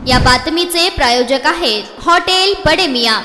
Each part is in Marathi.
या बातमीचे प्रायोजक आहेत हॉटेल बडे मियां।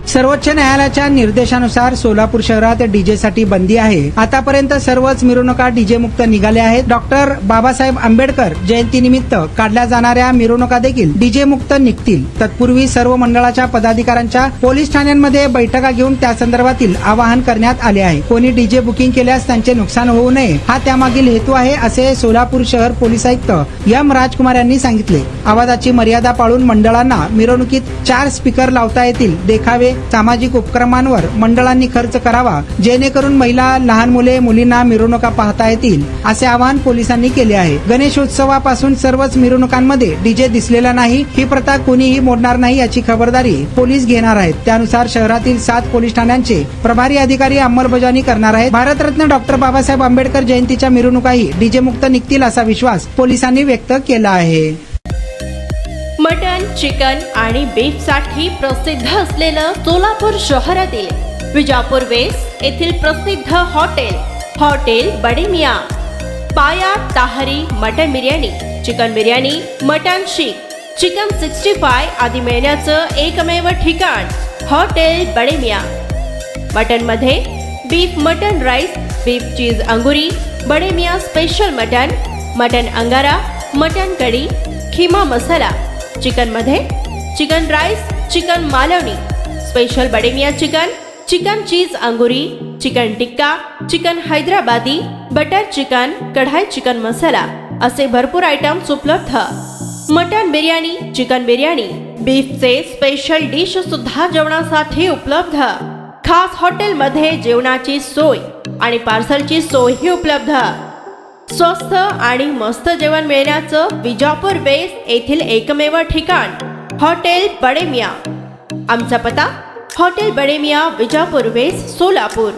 सर्वोच्च न्यायालयाच्या निर्देशानुसार सोलापूर शहरात डीजे साठी बंदी आहे। आतापर्यंत सर्वच मिरवणुका डीजे मुक्त निघाल्या आहेत। डॉक्टर बाबासाहेब आंबेडकर जयंतीनिमित्त काढल्या जाणाऱ्या मिरवणुका देखील डीजे मुक्त निघतील। तत्पूर्वी सर्व मंडळाच्या पदाधिकाऱ्यांच्या पोलीस ठाण्यांमध्ये बैठका घेऊन त्या संदर्भातील आवाहन करण्यात आले आहे। कोणी डीजे बुकिंग केल्यास त्यांचे नुकसान होऊ नये हा त्यामागील हेतू आहे, असे सोलापूर शहर पोलीस आयुक्त एम राजकुमार यांनी सांगितले। आवाजाची मर्यादा पाळून मंडळांना मिरवणुकीत 4 स्पीकर लावता येतील। देखावे सामाजिक उपक्रमांवर मंडळांनी खर्च करावा, जेणेकरून महिला, लहान मुले, मुलींना मिरवणुका पाहता येतील, असे आवाहन पोलिसांनी केले आहे। गणेशोत्सवापासून सर्वच मिरवणुकांमध्ये डीजे दिसलेला नाही, ही प्रथा कोणीही मोडणार नाही याची खबरदारी पोलीस घेणार आहेत। त्यानुसार शहरातील 7 पोलीस ठाण्यांचे प्रभारी अधिकारी अंमलबजावणी करणार आहेत। भारतरत्न डॉक्टर बाबासाहेब आंबेडकर जयंतीच्या मिरवणुकाही डीजे मुक्त निघतील असा विश्वास पोलिसांनी व्यक्त केला आहे। मटन, चिकन आणि बीफ साठी प्रसिद्ध असलेलं सोलापूर शहरातील विजापूर वेस्ट येथील प्रसिद्ध हॉटेल बडे मियां। पाया, ताहरी, mutton biryani, chicken biryani, mutton शीख, चिकन 65 आदी मिळण्याचं एकमेव ठिकाण हॉटेल बडे मियां। मटन मध्ये beef mutton rice, beef cheese अंगुरी, बडे मियां स्पेशल मटन अंगारा, मटन कढी, खिमा मसाला। चिकन मध्ये chicken rice, chicken Malvani, special Bade Miyan chicken cheese अंगुरी, chicken tikka, chicken Hyderabadi, butter chicken, kadai chicken masala असे भरपूर आयटम्स उपलब्ध। मटन बिर्याणी, चिकन बिर्याणी, बीफचे स्पेशल डिश सुद्धा जेवणासाठी उपलब्ध। खास हॉटेलमध्ये जेवणाची सोय आणि पार्सलची सोयही उपलब्ध। स्वस्त आणि मस्त जेवण मिळण्याचं विजापूर वेस्ट येथील एकमेव ठिकाण हॉटेल बडे मियां। आमचा पत्ता हॉटेल बडे मियां, विजापूर वेस्ट, सोलापूर।